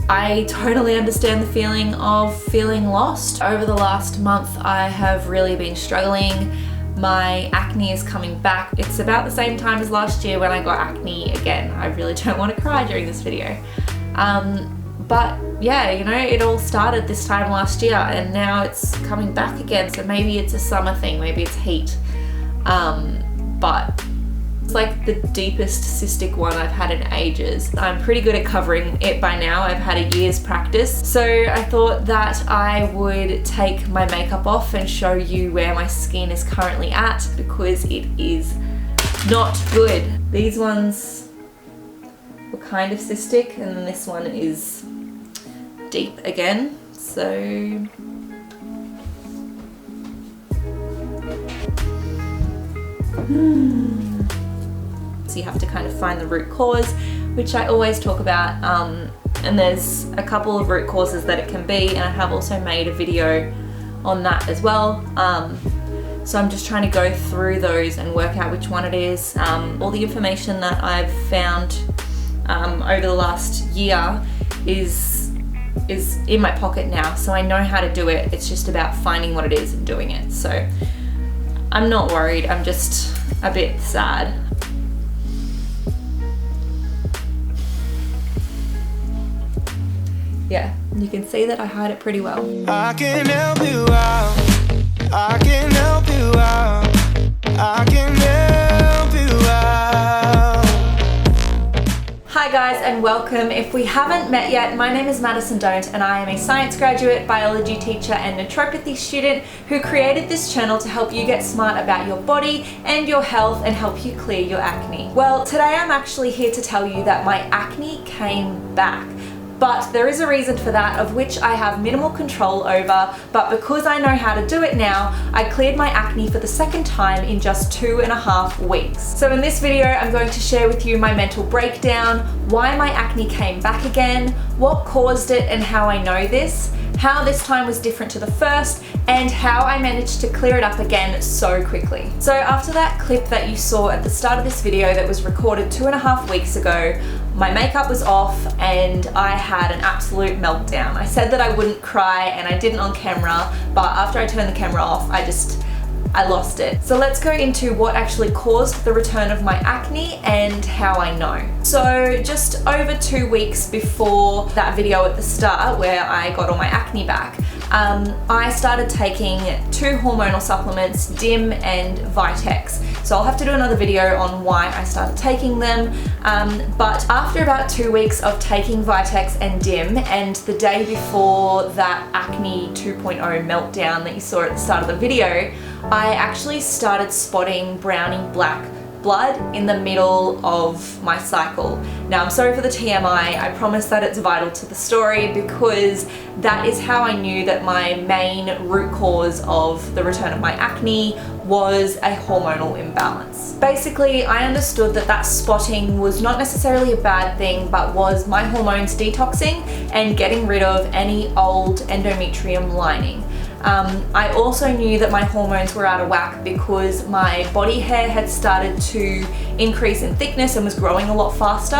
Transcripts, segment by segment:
I totally understand the feeling of feeling lost. Over the last month, I have really been struggling. My acne is coming back. It's about the same time as last year when I got acne again. I really don't want to cry during this video. But yeah, you know, it all started this time last year and now it's coming back again. So maybe it's a summer thing, maybe it's heat. But it's like the deepest cystic one I've had in ages. I'm pretty good at covering it by now. I've had a year's practice. So I thought that I would take my makeup off and show you where my skin is currently at, because it is not good. These ones were kind of cystic and this one is deep again. So so you have to kind of find the root cause, which I always talk about, and there's a couple of root causes that it can be, and I have also made a video on that as well. So I'm just trying to go through those and work out which one it is. All the information that I've found over the last year is in my pocket now, so I know how to do it. It's just about finding what it is and doing it. So I'm not worried, I'm just a bit sad. Yeah, you can see that I hide it pretty well. I can help you out. I can help you out. I can help you out. Hi guys and welcome. If we haven't met yet, my name is Madison Dohnt and I am a science graduate, biology teacher and naturopathy student who created this channel to help you get smart about your body and your health and help you clear your acne. Well, today I'm actually here to tell you that my acne came back. But there is a reason for that, of which I have minimal control over, but because I know how to do it now, I cleared my acne for the second time in just 2.5 weeks. So in this video, I'm going to share with you my mental breakdown, why my acne came back again, what caused it and how I know this, how this time was different to the first, and how I managed to clear it up again so quickly. So after that clip that you saw at the start of this video that was recorded 2.5 weeks ago, my makeup was off and I had an absolute meltdown. I said that I wouldn't cry and I didn't on camera, but after I turned the camera off, I lost it. So let's go into what actually caused the return of my acne and how I know. So just over 2 weeks before that video at the start where I got all my acne back, I started taking 2 hormonal supplements, DIM and Vitex. So I'll have to do another video on why I started taking them. But after about 2 weeks of taking Vitex and DIM, and the day before that ACNE 2.0 meltdown that you saw at the start of the video, I actually started spotting browning black blood in the middle of my cycle. Now I'm sorry for the TMI, I promise that it's vital to the story because that is how I knew that my main root cause of the return of my acne was a hormonal imbalance. Basically, I understood that that spotting was not necessarily a bad thing, but was my hormones detoxing and getting rid of any old endometrium lining. I also knew that my hormones were out of whack because my body hair had started to increase in thickness and was growing a lot faster.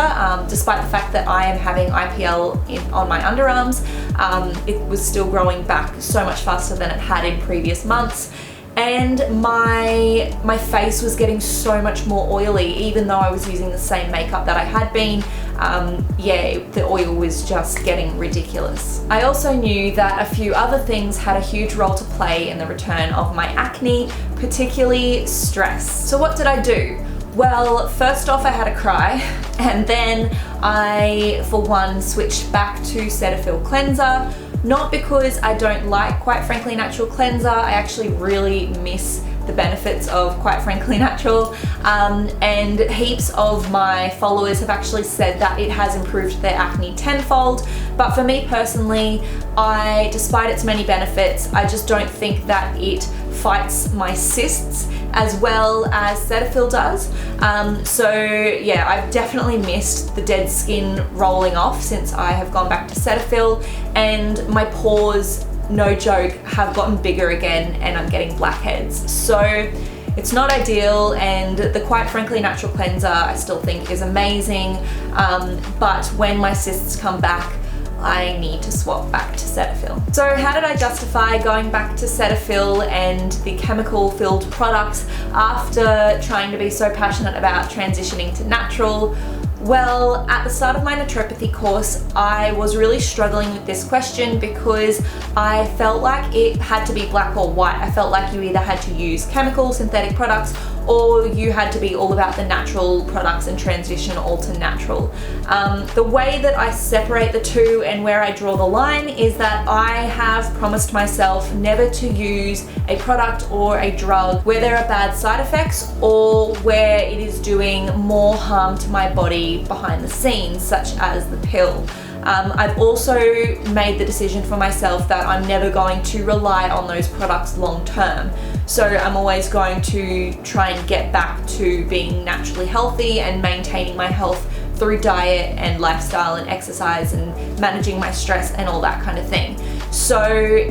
Despite the fact that I am having IPL on my underarms, it was still growing back so much faster than it had in previous months. And my face was getting so much more oily, even though I was using the same makeup that I had been. Yeah, the oil was just getting ridiculous. I also knew that a few other things had a huge role to play in the return of my acne, particularly stress. So what did I do? Well, first off I had a cry, and then I, for one, switched back to Cetaphil cleanser. Not because I don't like Quite Frankly Natural cleanser, I actually really miss the benefits of Quite Frankly Natural, and heaps of my followers have actually said that it has improved their acne tenfold, but for me personally, despite its many benefits, I just don't think that it fights my cysts as well as Cetaphil does. So yeah, I've definitely missed the dead skin rolling off since I have gone back to Cetaphil, and my pores, no joke, have gotten bigger again and I'm getting blackheads. So it's not ideal, and the Quite Frankly Natural cleanser I still think is amazing, but when my cysts come back, I need to swap back to Cetaphil. So how did I justify going back to Cetaphil and the chemical-filled products after trying to be so passionate about transitioning to natural? Well, at the start of my naturopathy course, I was really struggling with this question because I felt like it had to be black or white. I felt like you either had to use chemical, synthetic products, or you had to be all about the natural products and transition all to natural. The way that I separate the two and where I draw the line is that I have promised myself never to use a product or a drug where there are bad side effects or where it is doing more harm to my body behind the scenes, such as the pill. I've also made the decision for myself that I'm never going to rely on those products long term. So I'm always going to try and get back to being naturally healthy and maintaining my health through diet and lifestyle and exercise and managing my stress and all that kind of thing. So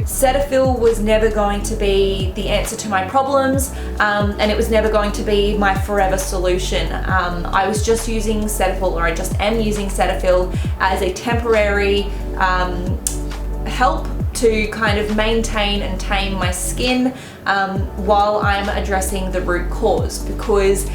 Cetaphil was never going to be the answer to my problems, and it was never going to be my forever solution. I was just using Cetaphil, or I just am using Cetaphil as a temporary help to kind of maintain and tame my skin while I'm addressing the root cause. Because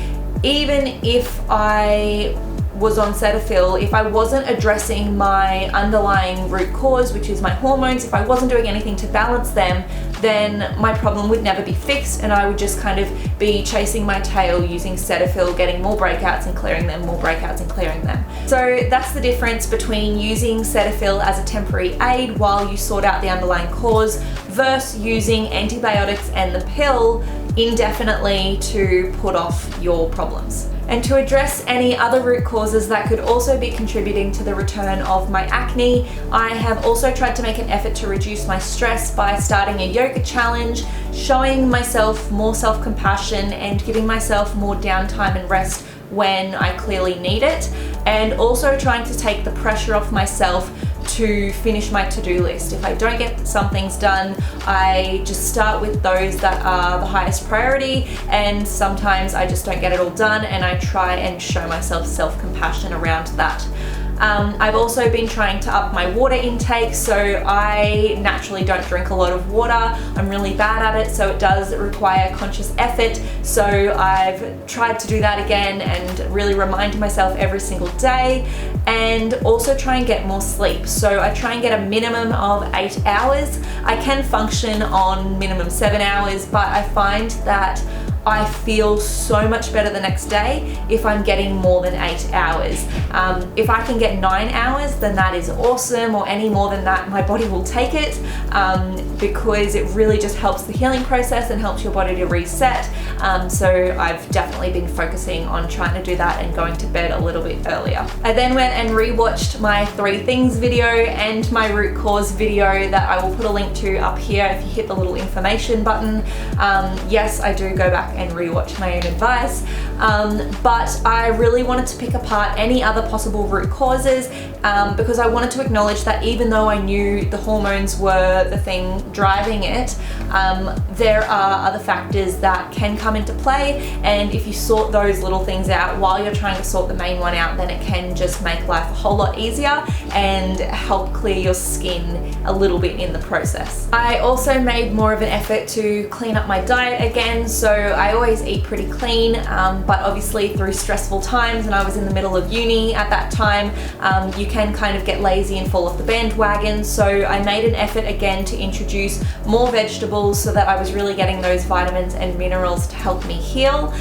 even if I was on Cetaphil, if I wasn't addressing my underlying root cause, which is my hormones, if I wasn't doing anything to balance them, then my problem would never be fixed and I would just kind of be chasing my tail using Cetaphil, getting more breakouts and clearing them, more breakouts and clearing them. So that's the difference between using Cetaphil as a temporary aid while you sort out the underlying cause versus using antibiotics and the pill indefinitely to put off your problems. And to address any other root causes that could also be contributing to the return of my acne, I have also tried to make an effort to reduce my stress by starting a yoga challenge, showing myself more self-compassion and giving myself more downtime and rest when I clearly need it, and also trying to take the pressure off myself to finish my to-do list. If I don't get some things done, I just start with those that are the highest priority, and sometimes I just don't get it all done, and I try and show myself self-compassion around that. I've also been trying to up my water intake, so I naturally don't drink a lot of water. I'm really bad at it, so it does require conscious effort. So I've tried to do that again and really remind myself every single day, and also try and get more sleep. So I try and get a minimum of 8 hours. I can function on minimum 7 hours, but I find that I feel so much better the next day if I'm getting more than 8 hours. If I can get 9 hours, then that is awesome, or any more than that, my body will take it, because it really just helps the healing process and helps your body to reset. So I've definitely been focusing on trying to do that and going to bed a little bit earlier. I then went and rewatched my 3 things video and my root cause video that I will put a link to up here if you hit the little information button. Yes, I do go back and rewatch my own advice, but I really wanted to pick apart any other possible root causes, because I wanted to acknowledge that even though I knew the hormones were the thing driving it, there are other factors that can come into play, and if you sort those little things out while you're trying to sort the main one out, then it can just make life a whole lot easier and help clear your skin a little bit in the process. I also made more of an effort to clean up my diet again, so I always eat pretty clean, but obviously through stressful times, and I was in the middle of uni at that time, you can kind of get lazy and fall off the bandwagon. So I made an effort again to introduce more vegetables so that I was really getting those vitamins and minerals to help me heal.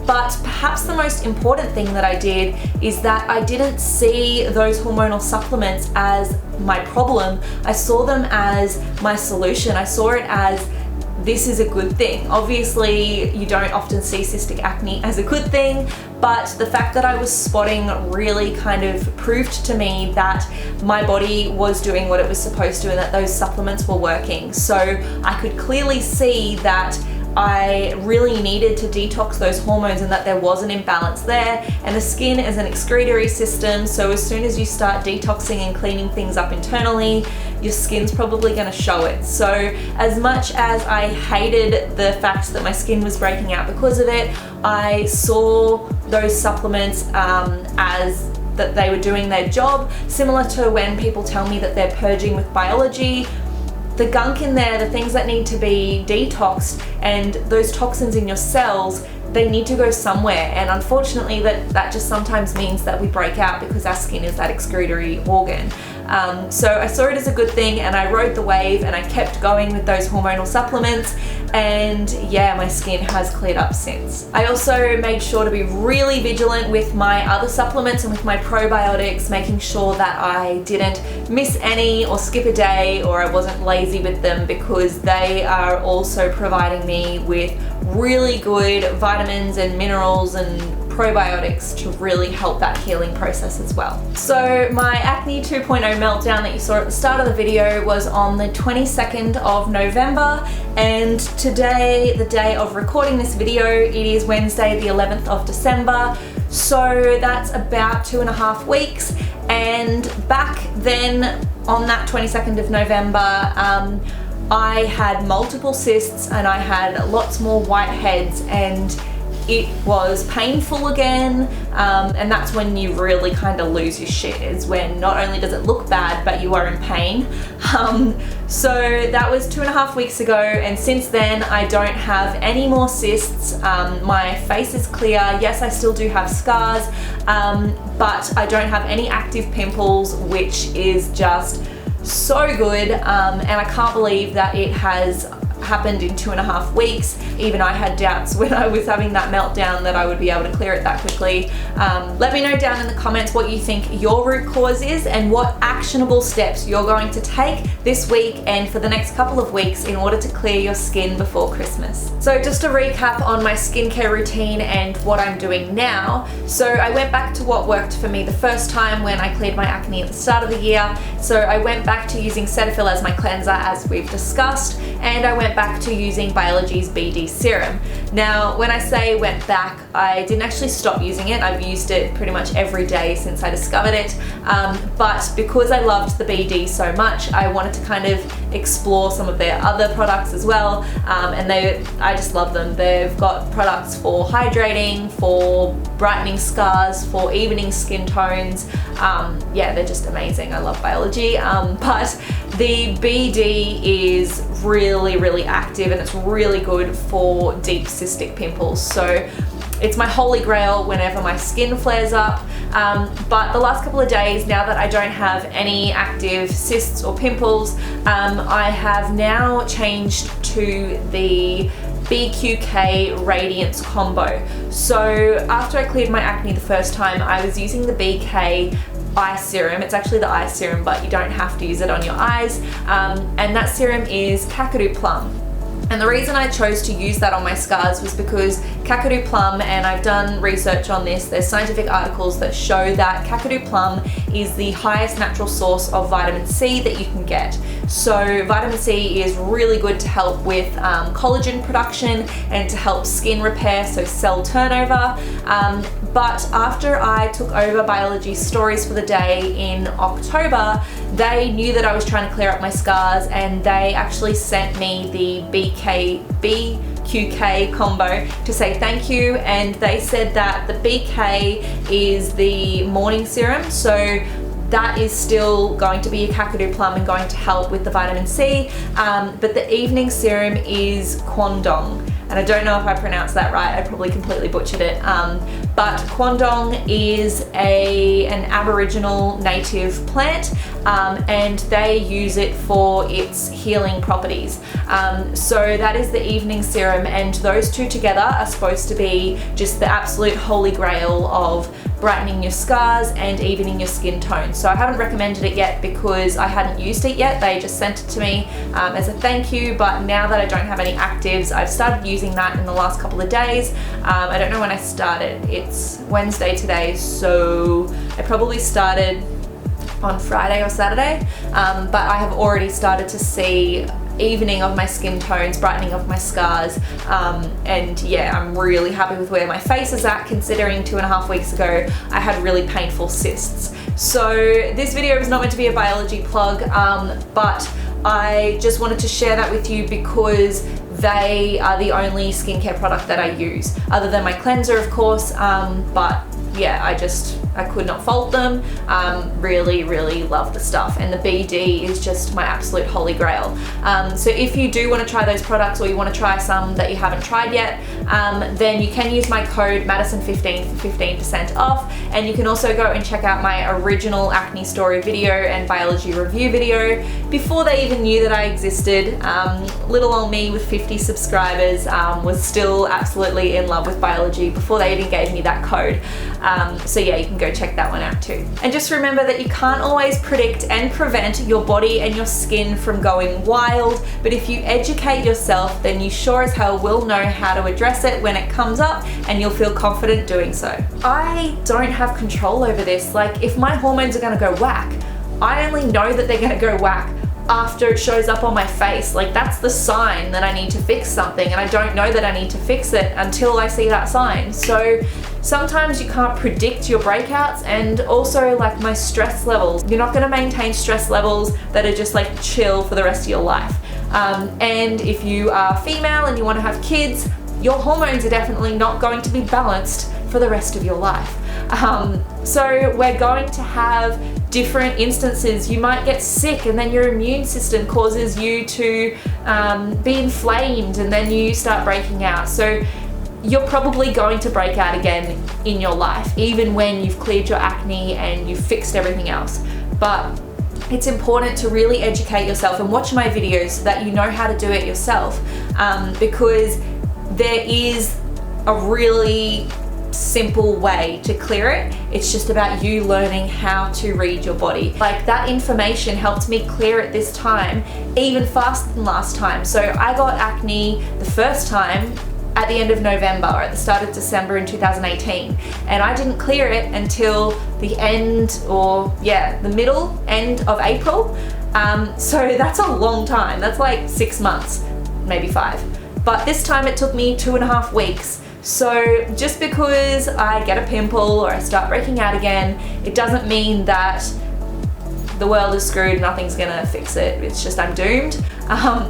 But perhaps the most important thing that I did is that I didn't see those hormonal supplements as my problem. I saw them as my solution. I saw it as, this is a good thing. Obviously, you don't often see cystic acne as a good thing, but the fact that I was spotting really kind of proved to me that my body was doing what it was supposed to and that those supplements were working. So I could clearly see that I really needed to detox those hormones and that there was an imbalance there. And the skin is an excretory system, so as soon as you start detoxing and cleaning things up internally, your skin's probably going to show it. So as much as I hated the fact that my skin was breaking out because of it, I saw those supplements as that they were doing their job, similar to when people tell me that they're purging with Biologi. The gunk in there, the things that need to be detoxed, and those toxins in your cells, they need to go somewhere, and unfortunately that just sometimes means that we break out because our skin is that excretory organ. So I saw it as a good thing, and I rode the wave, and I kept going with those hormonal supplements, and yeah, my skin has cleared up since. I also made sure to be really vigilant with my other supplements and with my probiotics, making sure that I didn't miss any or skip a day, or I wasn't lazy with them, because they are also providing me with really good vitamins and minerals and probiotics to really help that healing process as well. So my ACNE 2.0 meltdown that you saw at the start of the video was on the 22nd of November, and today, the day of recording this video, it is Wednesday the 11th of December, so that's about 2.5 weeks. And back then on that 22nd of November, I had multiple cysts and I had lots more whiteheads, and it was painful again, and that's when you really kind of lose your shit, is when not only does it look bad, but you are in pain. So that was 2.5 weeks ago, and since then I don't have any more cysts. My face is clear. Yes, I still do have scars, but I don't have any active pimples, which is just so good, and I can't believe that it has happened in 2.5 weeks. Even I had doubts when I was having that meltdown that I would be able to clear it that quickly. Let me know down in the comments what you think your root cause is and what actionable steps you're going to take this week and for the next couple of weeks in order to clear your skin before Christmas. So just to recap on my skincare routine and what I'm doing now. So I went back to what worked for me the first time when I cleared my acne at the start of the year. So I went back to using Cetaphil as my cleanser, as we've discussed, and I went back to using Biologi's BD serum. Now, when I say went back, I didn't actually stop using it. I've used it pretty much every day since I discovered it, but because I loved the BD so much, I wanted to kind of explore some of their other products as well, and I just love them. They've got products for hydrating, for brightening scars, for evening skin tones. Yeah, they're just amazing. I love Biologi, but the BD is really active, and it's really good for deep cystic pimples. So it's my holy grail whenever my skin flares up. But the last couple of days, now that I don't have any active cysts or pimples, I have now changed to the BQK Radiance combo. So after I cleared my acne the first time, I was using the BK eye serum. It's actually the eye serum, but you don't have to use it on your eyes. And that serum is Kakadu Plum. And the reason I chose to use that on my scars was because Kakadu Plum, and I've done research on this, there's scientific articles that show that Kakadu Plum is the highest natural source of vitamin C that you can get. So vitamin C is really good to help with collagen production and to help skin repair, so cell turnover. But after I took over Biologi's Stories for the Day in October, they knew that I was trying to clear up my scars, and they actually sent me the BQK combo to say thank you. And they said that the BK is the morning serum, so that is still going to be a Kakadu Plum and going to help with the vitamin C, but the evening serum is Kwandong. And I don't know if I pronounced that right, I probably completely butchered it, but Kwandong is an Aboriginal native plant, and they use it for its healing properties. So that is the evening serum, and those two together are supposed to be just the absolute holy grail of brightening your scars and evening your skin tone. So I haven't recommended it yet because I hadn't used it yet. They just sent it to me as a thank you, but now that I don't have any actives, I've started using that in the last couple of days. I don't know when I started. It's Wednesday today, so I probably started on Friday or Saturday, but I have already started to see evening of my skin tones, brightening of my scars, and yeah, I'm really happy with where my face is at, considering 2.5 weeks ago I had really painful cysts. So this video is not meant to be a Biologi plug, but I just wanted to share that with you because they are the only skincare product that I use, other than my cleanser of course, but yeah, I could not fault them. Really, really love the stuff, and the BD is just my absolute holy grail. So if you do want to try those products, or you want to try some that you haven't tried yet, then you can use my code Madison15 for 15% off, and you can also go and check out my original acne story video and biology review video before they even knew that I existed. Little old me with 50 subscribers was still absolutely in love with biology before they even gave me that code. So yeah, you can go check that one out too. And just remember that you can't always predict and prevent your body and your skin from going wild, but if you educate yourself, then you sure as hell will know how to address it when it comes up, and you'll feel confident doing so. I don't have control over this. Like, if my hormones are gonna go whack, I only know that they're gonna go whack after it shows up on my face. Like, that's the sign that I need to fix something, and I don't know that I need to fix it until I see that sign. So sometimes you can't predict your breakouts, and also like my stress levels. You're not gonna maintain stress levels that are just like chill for the rest of your life. And if you are female and you wanna have kids, your hormones are definitely not going to be balanced for the rest of your life. So we're going to have different instances. You might get sick, and then your immune system causes you to be inflamed, and then you start breaking out. So you're probably going to break out again in your life, even when you've cleared your acne and you've fixed everything else. But it's important to really educate yourself and watch my videos so that you know how to do it yourself, because there is a really simple way to clear it. It's just about you learning how to read your body. Like, that information helped me clear it this time even faster than last time. So I got acne the first time at the end of November, or at the start of December in 2018, and I didn't clear it until the end, or yeah, the middle end of April. So that's a long time. That's like 6 months, maybe 5. But this time it took me 2.5 weeks. So just because I get a pimple or I start breaking out again, it doesn't mean that the world is screwed, nothing's gonna fix it. It's just I'm doomed.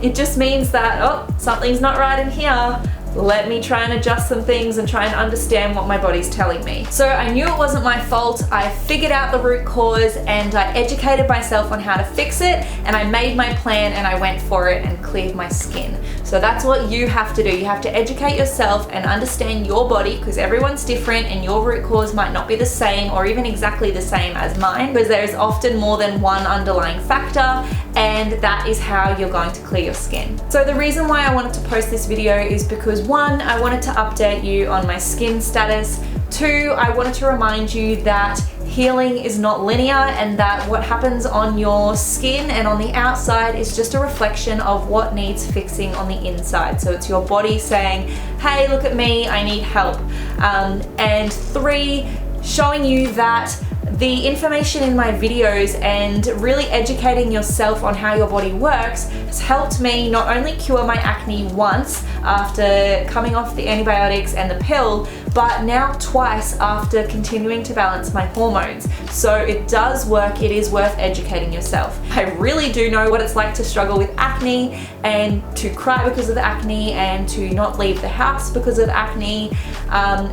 It just means that, oh, something's not right in here. Let me try and adjust some things and try and understand what my body's telling me. So I knew it wasn't my fault. I figured out the root cause, and I educated myself on how to fix it, and I made my plan and I went for it and cleared my skin. So that's what you have to do. You have to educate yourself and understand your body, because everyone's different and your root cause might not be the same or even exactly the same as mine, because there is often more than one underlying factor, and that is how you're going to clear your skin. So the reason why I wanted to post this video is because 1, I wanted to update you on my skin status. 2, I wanted to remind you that healing is not linear, and that what happens on your skin and on the outside is just a reflection of what needs fixing on the inside. So it's your body saying, hey, look at me, I need help. And 3, showing you that the information in my videos and really educating yourself on how your body works has helped me not only cure my acne once after coming off the antibiotics and the pill, but now twice after continuing to balance my hormones. So it does work. It is worth educating yourself. I really do know what it's like to struggle with acne and to cry because of the acne and to not leave the house because of acne.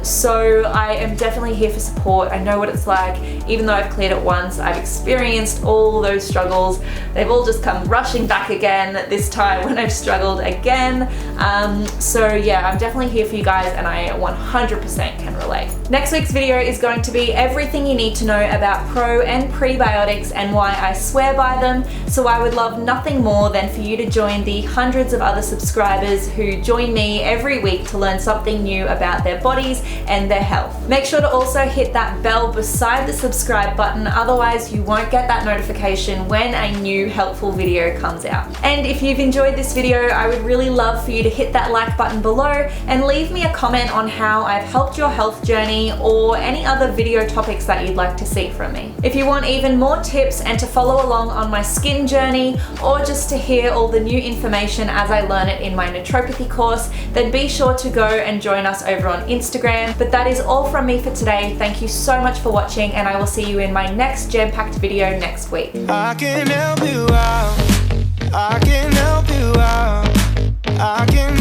So I am definitely here for support. I know what it's like. Even though I've cleared it once, I've experienced all those struggles. They've all just come rushing back again this time when I've struggled again. So yeah, I'm definitely here for you guys, and I 100% can relate. Next week's video is going to be everything you need to know about pro and prebiotics and why I swear by them. So I would love nothing more than for you to join the hundreds of other subscribers who join me every week to learn something new about their bodies and their health. Make sure to also hit that bell beside the subscribe button, otherwise you won't get that notification when a new helpful video comes out. And if you've enjoyed this video, I would really love for you to hit that like button below and leave me a comment on how I've helped your health journey, or any other video topics that you'd like to see from me. If you want even more tips and to follow along on my skin journey, or just to hear all the new information as I learn it in my naturopathy course, then be sure to go and join us over on Instagram. But that is all from me for today. Thank you so much for watching, and I will see you in my next jam-packed video next week. I can help you out. I can help you out. I can